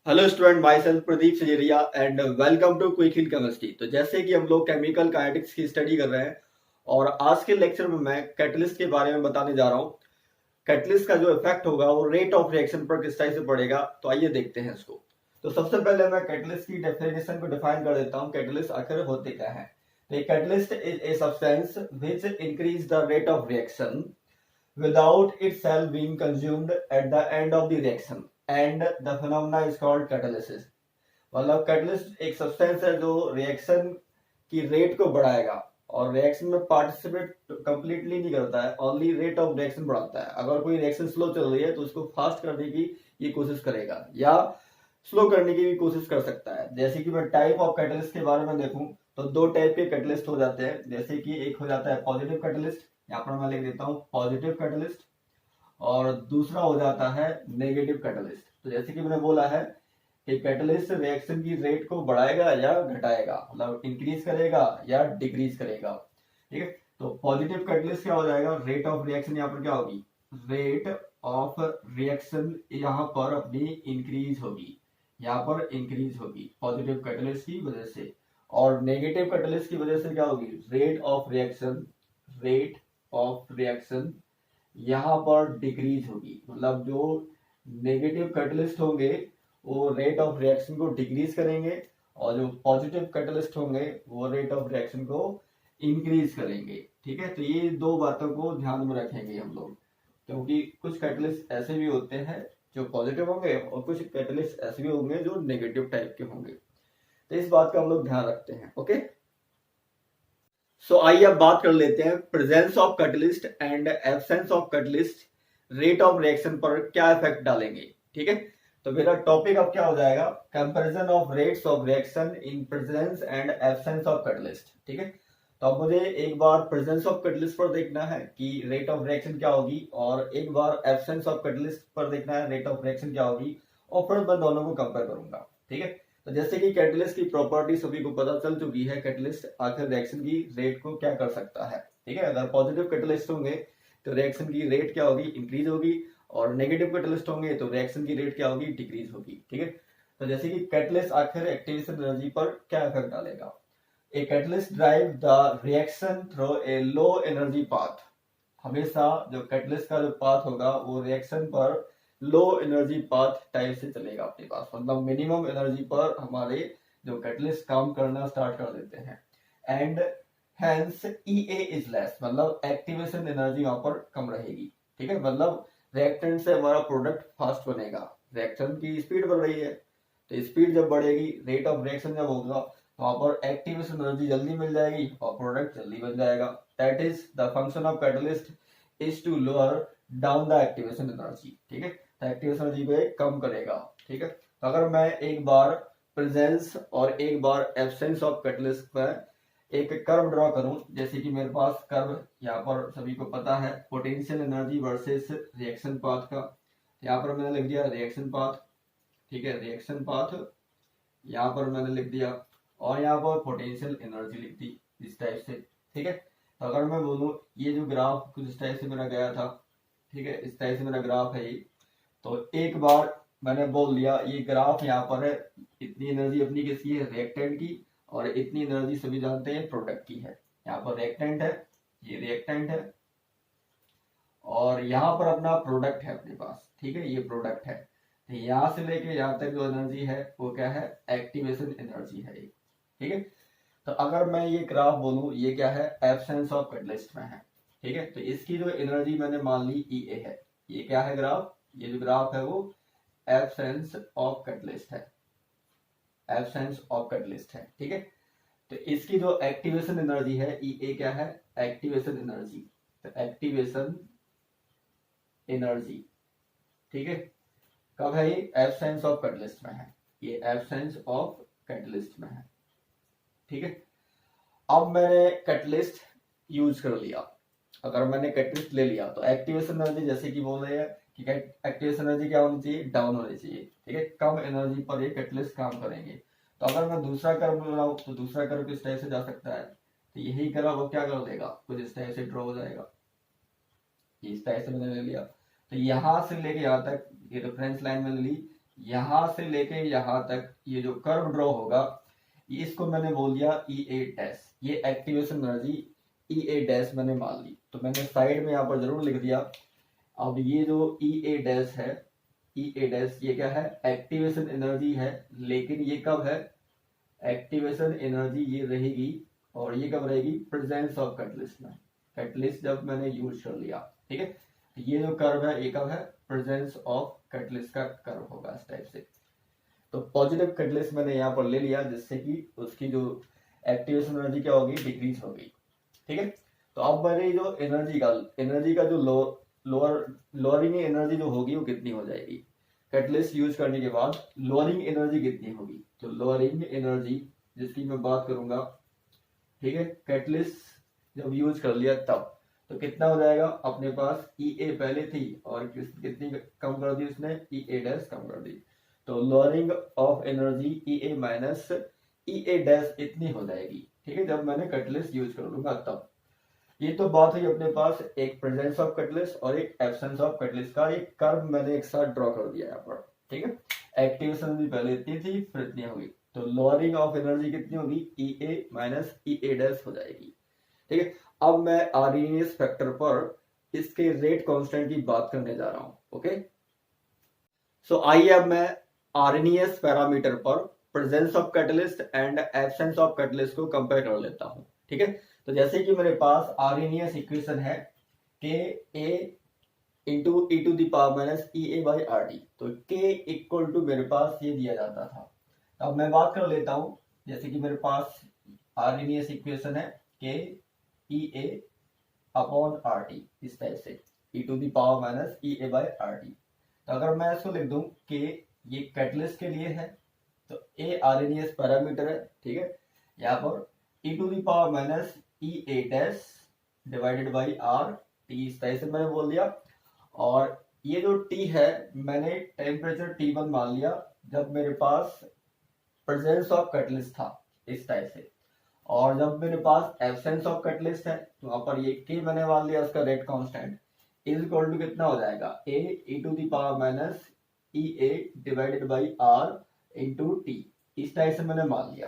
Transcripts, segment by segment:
Hello student, myself Pradeep Sajeria and welcome to quick hill chemistry. तो जैसे कि हम लोग केमिकल काइनेटिक्स की स्टडी कर रहे हैं और आज के लेक्चर में मैं कैटलिस्ट के बारे में बताने जा रहा हूँ। कैटलिस्ट का जो इफेक्ट होगा वो रेट ऑफ रिएक्शन पर किस टाइप से पड़ेगा, तो आइए देखते हैं इसको। तो सबसे पहले मैं कैटलिस्ट की डेफिनेशन को डिफाइन कर देता हूँ। कैटलिस्ट आखिर होते क्या है? तो catalyst is a substance which increase the rate of reaction without itself being consumed at the end of the reaction and the phenomena is called catalysis। मतलब कैटलिस्ट एक सब्सटेंस है जो रिएक्शन की रेट को बढ़ाएगा और रिएक्शन में participate completely नहीं करता है, ओनली रेट ऑफ रिएक्शन बढ़ाता है। अगर कोई रिएक्शन स्लो चल रही है तो उसको फास्ट करने की ये कोशिश करेगा या स्लो करने की भी कोशिश कर सकता है। जैसे कि मैं टाइप ऑफ कैटलिस्ट के बारे में देखूं तो दो टाइप के कैटलिस्ट हो जाते हैं। जैसे कि एक हो जाता है पॉजिटिव कैटलिस्ट, यहाँ पर मैं लिख देता हूँ पॉजिटिव कैटलिस्ट, और दूसरा हो जाता है नेगेटिव कैटलिस्ट। तो जैसे कि मैंने बोला है कि कैटलिस्ट रिएक्शन की रेट को बढ़ाएगा या घटाएगा, मतलब इंक्रीज करेगा या डिक्रीज करेगा। ठीक है, तो पॉजिटिव कैटलिस्ट क्या हो जाएगा, रेट ऑफ रिएक्शन यहाँ पर क्या होगी, रेट ऑफ रिएक्शन यहाँ पर अपनी इंक्रीज होगी, यहाँ पर इंक्रीज होगी पॉजिटिव कैटलिस्ट की वजह से। और नेगेटिव कैटलिस्ट की वजह से क्या होगी, rate of reaction, rate of reaction यहाँ पर डिक्रीज होगी। मतलब जो नेगेटिव कैटलिस्ट होंगे वो रेट ऑफ रिएक्शन को डिक्रीज करेंगे और जो पॉजिटिव कैटलिस्ट होंगे वो रेट ऑफ रिएक्शन को इंक्रीज करेंगे। ठीक है, तो ये दो बातों को ध्यान में रखेंगे हम लोग, क्योंकि कुछ कैटलिस्ट ऐसे भी होते हैं जो पॉजिटिव होंगे और कुछ कैटलिस्ट ऐसे भी होंगे जो नेगेटिव टाइप के होंगे। तो इस बात का हम लोग ध्यान रखते हैं। ओके, सो आइए अब बात कर लेते हैं presence of catalyst and absence of catalyst rate of reaction पर क्या इफेक्ट डालेंगे। ठीक है, तो मेरा टॉपिक अब क्या हो जाएगा, comparison of rates of reaction in presence and absence of catalyst. ठीक है, तो अब मुझे एक बार प्रेजेंस ऑफ कैटलिस्ट पर देखना है कि रेट ऑफ रिएक्शन क्या होगी, और एक बार एब्सेंस ऑफ कैटलिस्ट पर देखना है रेट ऑफ रिएक्शन क्या होगी, और फिर मैं दोनों को कंपेयर करूंगा। ठीक है, तो जैसे कि कैटलिस्ट की प्रॉपर्टी सभी को पता चल चुकी है, कैटलिस्ट आखिर रिएक्शन की रेट को क्या कर सकता है। ठीक है, अगर पॉजिटिव कैटलिस्ट होंगे तो रिएक्शन की रेट क्या होगी, इंक्रीज होगी, और नेगेटिव कैटलिस्ट होंगे तो रिएक्शन की रेट क्या होगी, डिक्रीज होगी। ठीक है, तो जैसे कि कैटलिस्ट आखिर एक्टिवेशन एनर्जी पर क्या इफेक्ट डालेगा। A catalyst drive the reaction through a low energy path. हमेशा जो कैटलिस्ट का जो पाथ होगा वो रिएक्शन पर लो एनर्जी पाथ टाइप से चलेगा अपने पास, मतलब मिनिमम एनर्जी पर हमारे जो कैटलिस्ट काम करना स्टार्ट कर देते हैं। And hence EA is less, मतलब एक्टिवेशन एनर्जी वहां पर कम रहेगी। ठीक है, मतलब रिएक्टेंट से हमारा प्रोडक्ट फास्ट बनेगा, रिएक्शन की स्पीड बढ़ रही है, तो स्पीड जब बढ़ेगी, रेट ऑफ रिएक्शन जब होगा, वहां पर एक्टिवेशन एनर्जी जल्दी मिल जाएगी और प्रोडक्ट जल्दी बन जाएगा। That is the function of catalyst is to lower down the activation energy. ठीक है, तो एक्टिवेशन एनर्जी को कम करेगा। ठीक है, तो अगर मैं एक बार प्रेजेंस और एक बार एब्सेंस ऑफ कैटलिस्ट पर एक कर्व ड्रॉ करूं, जैसे कि मेरे पास कर्व यहाँ पर सभी को पता है potential energy versus reaction path का, यहाँ पर मैंने लिख दिया रिएक्शन पाथ। ठीक है, रिएक्शन पाथ यहाँ पर मैंने लिख दिया, और यहाँ पर पोटेंशियल एनर्जी लिख दी इस टाइप से। ठीक है, तो अगर मैं बोलूँ ये जो ग्राफ कुछ इस टाइप से मेरा गया था, ठीक है, इस टाइप से मेरा ग्राफ है ये, तो एक बार मैंने बोल दिया ये ग्राफ यहाँ पर है, इतनी एनर्जी अपनी किसकी है, रिएक्टेंट की, और इतनी एनर्जी सभी जानते हैं प्रोडक्ट की है। यहाँ पर रिएक्टेंट है, ये रिएक्टेंट है, और यहाँ पर अपना प्रोडक्ट है अपने पास। ठीक है, ये प्रोडक्ट है, तो यहाँ से लेके यहाँ तक जो एनर्जी है वो क्या है, एक्टिवेशन एनर्जी है। ठीक है, तो अगर मैं ये ग्राफ बोलूं ये क्या है, एब्सेंस ऑफ कैटलिस्ट में है। ठीक है, तो इसकी जो एनर्जी मैंने मान ली ई ए है, ये क्या है ग्राफ, ये जो ग्राफ है वो एब्सेंस ऑफ कैटलिस्ट है, एब्सेंस ऑफ कैटलिस्ट है। ठीक है, तो इसकी जो एक्टिवेशन एनर्जी है ई ए क्या है, एक्टिवेशन एनर्जी, तो एक्टिवेशन एनर्जी। ठीक है, कब है ये, एब्सेंस ऑफ कैटलिस्ट में है, ये एब्सेंस ऑफ कैटलिस्ट में है। ठीक है, अब मैंने कैटलिस्ट यूज कर लिया, अगर मैंने कैटलिस्ट ले लिया तो एक्टिवेशन एनर्जी जैसे कि बोल रहे हैं कि एक्टिवेशन एनर्जी क्या होनी चाहिए, डाउन होनी चाहिए। ठीक है, कम एनर्जी पर ये कैटलिस्ट काम करेंगे। तो अगर मैं दूसरा कर्व बनाऊं तो दूसरा कर्व किस टाइप से जा सकता है, तो यही कर्व वो क्या कर देगा, कुछ इस टाइप से ड्रॉ हो जाएगा, इस टाइप से मैंने ले लिया। तो यहां से लेके यहाँ तक ये रेफरेंस लाइन मैंने ली, यहां से लेके यहां तक ये जो कर्व ड्रॉ होगा, इसको मैंने बोल दिया ई ए डैश, ये activation energy E A dash मैंने मान ली, तो मैंने साइड में यहाँ पर जरूर लिख दिया। अब ये जो ई ए डैश है, ई ए डैश ये क्या है, एक्टिवेशन एनर्जी है, लेकिन ये कब है, एक्टिवेशन एनर्जी ये रहेगी, और ये कब रहेगी, प्रेजेंस ऑफ कैटलिस्ट में, कैटलिस्ट जब मैंने यूज कर लिया, ठीक है। ये जो कर्व है ये कब है, प्रेजेंस ऑफ कैटलिस्ट का कर्व होगा इस टाइप से। तो पॉजिटिव कैटलिस्ट मैंने यहाँ पर ले लिया, जिससे कि उसकी जो एक्टिवेशन एनर्जी क्या होगी, डिक्रीज होगी, ठीक है। तो अब मैंने जो एनर्जी का जो लोअरिंग एनर्जी जो होगी वो कितनी हो जाएगी, कैटलिस्ट यूज करने के बाद लोअरिंग एनर्जी कितनी होगी, तो लोअरिंग एनर्जी जिसकी मैं बात करूंगा, ठीक है, कैटलिस्ट जब यूज कर लिया तब, तो कितना हो जाएगा अपने पास, ई ए पहले थी और कितनी कम कर दी उसने, ई ए डैश कम कर दी, तो lowering of energy E A minus E A dash इतनी हो जाएगी, ठीक है, जब मैंने कैटलिस्ट यूज कर लूंगा तब। ये तो बात हुई अपने पास एक प्रेजेंस ऑफ कैटलिस्ट और एक एब्सेंस ऑफ कैटलिस्ट का, एक कर्व मैंने एक साथ ड्रॉ कर दिया यहाँ पर, ठीक है। एक्टिवेशन भी पहले इतनी थी फिर इतनी होगी, तो लोअरिंग ऑफ एनर्जी कितनी होगी, ई ए माइनस ई ए डैश हो जाएगी, ठीक है। अब मैं आरएनएस फैक्टर पर इसके रेट कांस्टेंट की बात करने जा रहा हूं, ओके। सो आइए अब मैं आरएनएस पैरामीटर पर presence of catalyst and absence of catalyst को कंपेयर कर लेता हूं, ठीक है। तो जैसे कि मेरे पास आरएनएस इक्वेशन है k A into e to the power minus E A by R D, तो के इक्वल टू मेरे पास ये दिया जाता था। अब मैं बात कर लेता हूं, जैसे कि मेरे पास आरएनएस इक्वेशन है k E A upon R T, इस टाइप से e to the power minus E A by R T. तो अगर मैं इसको लिख दूं कि ये कैटलिस्ट के लिए है, तो ए आरएनएस पैरामीटर है, ठीक है, यहाँ पर e to the power minus E A dash divided by R T, इस टाइप से मैंने बोल दिया। और ये जो टी है मैंने टेम्परेचर T1 मान लिया जब मेरे पास प्रेजेंस ऑफ कैटलिस्ट था, इस टाइप से। और जब मेरे पास एब्सेंस ऑफ कैटलिस्ट है तो वहां पर ये के मैंने मान लिया, उसका rate constant is equal to कितना हो जाएगा, A e to the power minus E A divided by R into T, इस टाइप से मैंने मान लिया,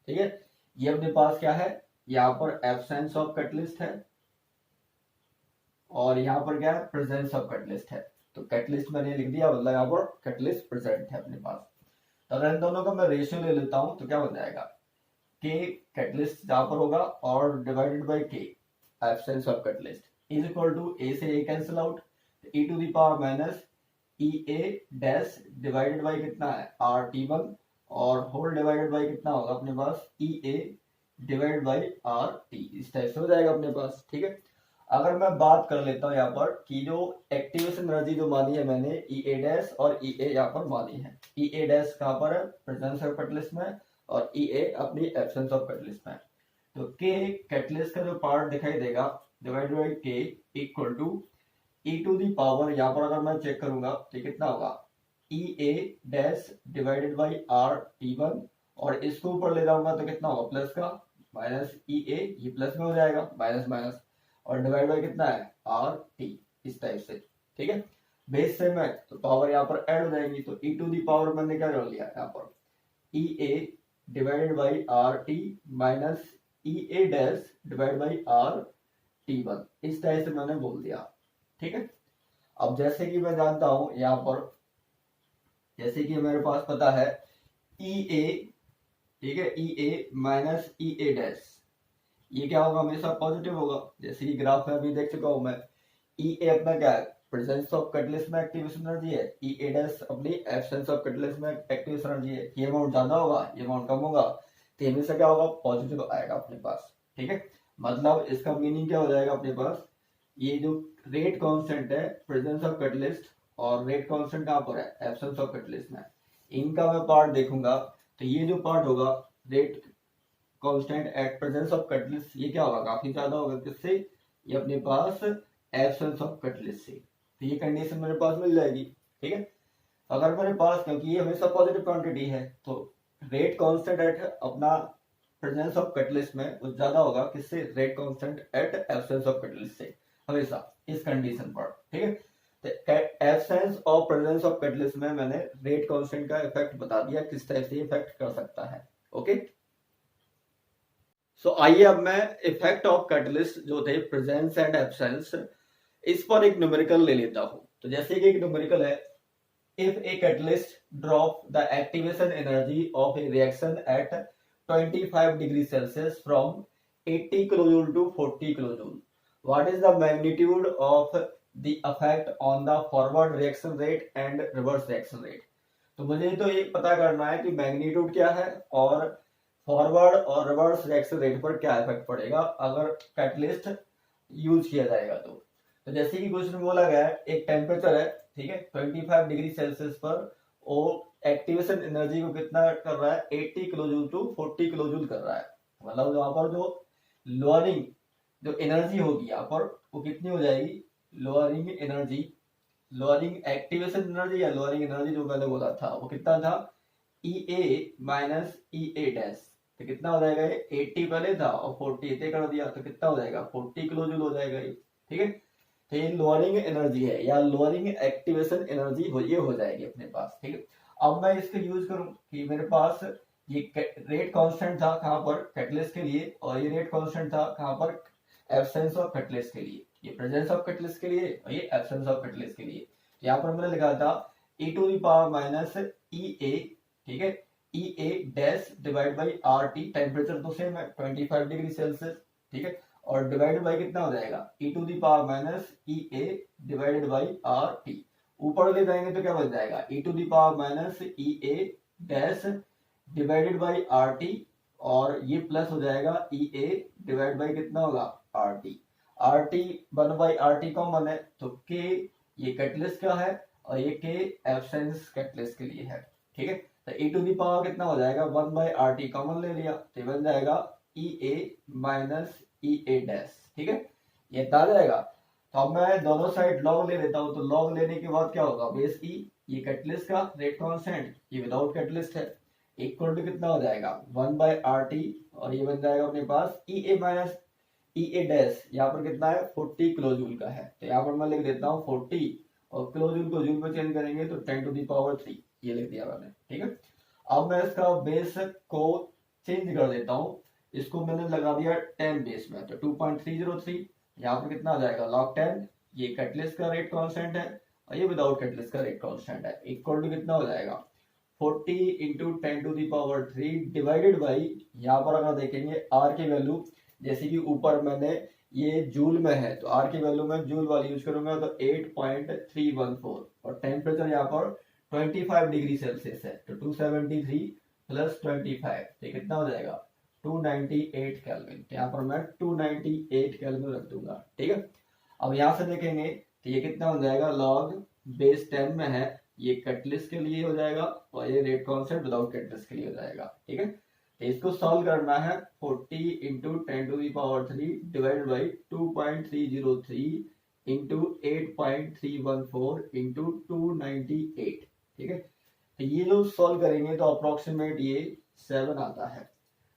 ठीक है। ये अपने पास क्या है, यहाँ पर एब्सेंस ऑफ कैटलिस्ट है और यहाँ पर क्या है, प्रेजेंस ऑफ कैटलिस्ट है। तो कैटलिस्ट मैंने लिख दिया, मतलब यहाँ पर कैटलिस्ट प्रेजेंट है अपने पास। तो अगर इन दोनों का मैं रेशियो ले लेता हूं तो क्या बन जाएगा, के कैटलिस्ट जहां पर होगा और divided by k absence of catalyst is equal to A से A cancel out, e to the power minus E A dash divided by कितना है आर टी वन, और होल डिवाइडेड बाय कितना होगा अपने पास E A divided by R T, इस type से हो जाएगा अपने पास, ठीक है। अगर मैं बात कर लेता हूँ यहाँ पर कि जो एक्टिवेशन एनर्जी जो मानी है मैंने ई ए डैश और ई ए यहाँ पर मानी है, ई ए डैश कहाँ पर है, प्रेजेंस ऑफ कैटलिस्ट में, और ई ए अपनी एब्सेंस ऑफ कैटलिस्ट में। तो के कैटलिस्ट का जो पार्ट दिखाई देगा divided by k equal to e to the power, यहाँ पर अगर मैं चेक करूंगा तो कितना होगा, E A dash divided by R T one, और इसको ऊपर ले जाऊंगा तो कितना होगा प्लस का माइनस ई ए, ये प्लस में हो जाएगा माइनस माइनस, और डिवाइड बाय कितना है आर टी, इस टाइप से, ठीक है। बेस सेम है तो पावर यहाँ पर ऐड हो जाएगी, तो ई टू दी पावर मैंने क्या कर लिया यहाँ पर E A divided by R T minus E A dash divide by R T one, इस टाइप से मैंने बोल दिया, ठीक है। अब जैसे कि मैं जानता हूं यहाँ पर, जैसे कि मेरे पास पता है ई ए, ठीक है, ई ए माइनस ई ए डैश, ये क्या होगा, हमेशा पॉजिटिव होगा, जैसे कि ग्राफ में अभी देख चुका हूं मैं। ई ए अपना क्या है, प्रेजेंस ऑफ कैटलिस्ट में एक्टिवेशन एनर्जी है, ई ए डैश अपनी एब्सेंस ऑफ कैटलिस्ट में एक्टिवेशन एनर्जी है। ये अमाउंट ज्यादा होगा, ये अमाउंट कम होगा, तो हमेशा क्या होगा, पॉजिटिव आएगा अपने पास, ठीक है। मतलब इसका मीनिंग क्या हो जाएगा अपने पास, ये जो रेट कांस्टेंट है प्रेजेंस ऑफ कैटलिस्ट और रेट कांस्टेंट कहाँ पर है, एब्सेंस ऑफ कैटलिस्ट में, इनका मैं पार्ट देखूंगा तो ये जो पार्ट होगा rate constant eight presence of catalyst, ये क्या होगा, काफी ज्यादा होगा, किससे, ये अपने पास एब्सेंस ऑफ कैटलिस्ट से। तो ये कंडीशन मेरे पास मिल जाएगी, ठीक है। अगर मेरे पास, क्योंकि ये हमेशा पॉजिटिव क्वांटिटी है, तो रेट कांस्टेंट एट अपना प्रेजेंस ऑफ कैटलिस्ट में वो ज्यादा होगा, किससे, rate constant eight absence of catalyst से, हमेशा इस कंडीशन पर, ठीक है। तो एब्सेंस और प्रेजेंस ऑफ कैटलिस्ट में मैंने रेट कांस्टेंट का इफेक्ट बता दिया, किस टाइप से इफेक्ट कर सकता है। ओके, सो आइए अब मैं इफेक्ट ऑफ कैटलिस्ट जो थे प्रेजेंस एंड एब्सेंस, इस पर एक न्यूमेरिकल ले लेता हूं। तो जैसे कि एक न्यूमेरिकल है, if a catalyst drop the activation energy of a reaction at 25 degrees Celsius from 80 kilojoule to 40 kilojoule, what is the magnitude of the effect on the forward reaction rate and reverse reaction rate? तो मुझे तो ये पता करना है कि magnitude क्या है और फॉरवर्ड और रिवर्स रिएक्शन रेट पर क्या इफेक्ट पड़ेगा अगर कैटलिस्ट यूज किया जाएगा। तो जैसे कि क्वेश्चन बोला गया है, एक टेम्परेचर है, ठीक है, 25 डिग्री सेल्सियस पर, वो एक्टिवेशन एनर्जी को कितना कर रहा है, 80 किलोजूल टू 40 किलोजूल कर रहा है। मतलब यहाँ पर जो लोअरिंग जो एनर्जी होगी यहाँ पर वो कितनी हो जाएगी, lowering energy, lowering activation energy या लोअरिंग एनर्जी जो मैंने बोला था वो कितना था, EA माइनस EA डैश। तो कितना हो जाएगा, 80 पहले था और 40 इतने कर दिया तो कितना हो जाएगा, 40 किलोजूल हो जाएगा ये। ठीक है, तो ये लोअरिंग एनर्जी है या लोअरिंग एक्टिवेशन एनर्जी ये हो जाएगी अपने पास। ठीक है, अब मैं इसका यूज करूं कि मेरे पास ये रेट कांस्टेंट था कहां पर, कैटलिस्ट के लिए, और ये रेट कांस्टेंट था कहां पर, एब्सेंस ऑफ कैटलिस्ट के लिए। ये प्रेजेंस ऑफ कैटलिस्ट के लिए और ये एब्सेंस ऑफ कैटलिस्ट के लिए। यहाँ पर मैंने लिखा था e to the power minus EA, ठीक है, EA dash divide by RT, temperature तो सेम है 25 डिग्री सेल्सियस, ठीक है, और डिवाइडेड बाई कितना हो जाएगा, e to the power minus EA divided by RT। ऊपर ले जाएंगे तो क्या बच जाएगा, e to the power minus EA dash divided by RT, और ये प्लस हो जाएगा EA डिवाइड बाई कितना होगा, RT। RT 1 by RT common है तो K ये कैटलिस्ट का है और ये K एब्सेंस कैटलिस्ट के लिए है। ठीक है, तो e टू द पावर कितना हो जाएगा, 1 बाई RT कॉमन ले लिया तो बन जाएगा EA माइनस EA डैश। ठीक है, ये आ जाएगा। तो अब मैं दोनों साइड लॉग ले लेता हूं, तो लॉग लेने के बाद क्या होगा, बेस E, ये कैटलिस्ट का रेट कांस्टेंट, ये विदाउट कैटलिस्ट है, इक्वल टू कितना हो जाएगा 1 बाई RT, और ये बन जाएगा अपने पास EA माइनस EA डैश, यहाँ पर कितना है 40 किलोजूल का है, तो यहाँ पर मैं लिख देता हूँ 40 और किलोजूल को जूल में चेंज करेंगे तो 10 टू द पावर 3, ये लिख दिया मैंने। ठीक है, अब मैं इसका बेस को चेंज कर देता हूँ, इसको मैंने लगा दिया 10 बेस में, तो 2.303, यहाँ पर कितना आ जाएगा लॉग 10, ये कैटलिस्ट का रेट कांस्टेंट है और ये विदाउट कैटलिस्ट का रेट कांस्टेंट है, इक्वल टू कितना हो जाएगा 40 into 10 to the power 3 divided by, यहाँ पर अगर देखेंगे R की वैल्यू, जैसे कि ऊपर मैंने ये जूल में है तो R की वैल्यू में जूल वाली यूज करूंगा तो 8.314, और टेम्परेचर यहाँ पर 25 डिग्री सेल्सियस है तो 273 प्लस 25, तो कितना हो जाएगा 298 केल्विन, यहाँ पर मैं 298 केल्विन रख दूंगा। ठीक है, अब यहाँ से देखेंगे तो ये कितना हो जाएगा, लॉग बेस 10 में है, ये कैटलिस्ट के लिए हो जाएगा और ये रेट कांस्टेंट विदाउट कैटलिस्ट के लिए हो जाएगा। ठीक है, तो इसको सॉल्व करना है 40 into 10 to the power 3 divided by 2.303 into 8.314 into 298। ठीक है, तो ये जो सॉल्व करेंगे तो अप्रोक्सीमेट ये 7 आता है।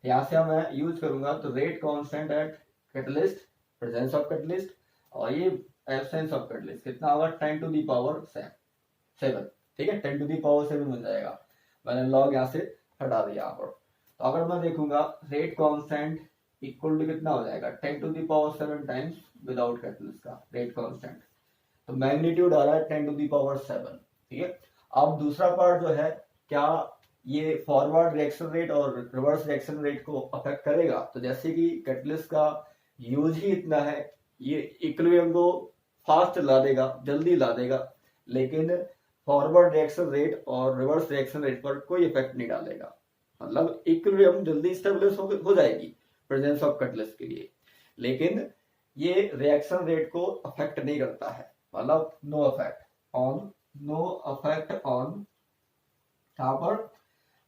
यहाँ से मैं यूज करूंगा तो rate constant eight catalyst, presence of catalyst, और ये एब्सेंस ऑफ कैटलिस्ट कितना होगा 10 टू द पावर 7। ठीक है, 10 टू द पावर 7 मिल जाएगा, मैंने लॉग यहाँ से हटा दिया यहाँ पर। तो अगर मैं देखूंगा रेट कांस्टेंट इक्वल टू कितना हो जाएगा 10 to the power 7 times without catalyst का रेट कांस्टेंट, तो मैग्नीट्यूड आ रहा है 10 टू द पावर 7। ठीक है, अब दूसरा पार्ट जो है, क्या ये फॉरवर्ड रिएक्शन रेट और रिवर्स रिएक्शन रेट को अफेक्ट करेगा, तो जैसे कि कैटलिस्ट का यूज ही इतना है, ये इक्विलिब्रियम को फास्ट ला देगा, जल्दी ला देगा, लेकिन फॉरवर्ड रिएक्शन रेट और रिवर्स रिएक्शन रेट पर कोई इफेक्ट नहीं डालेगा। मतलब इक्विलिब्रियम जल्दी स्टेबलाइज हो जाएगी प्रेजेंस ऑफ कैटलिस्ट के लिए, लेकिन ये रिएक्शन रेट को अफेक्ट नहीं करता है, मतलब नो अफेक्ट ऑन कहां पर,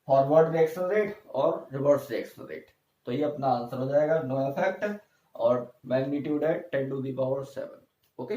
फॉरवर्ड रिएक्शन रेट और रिवर्स रिएक्शन रेट। तो ये अपना आंसर हो जाएगा नो इफेक्ट, और मैग्नीट्यूड है 10 टू द पावर 7। ओके।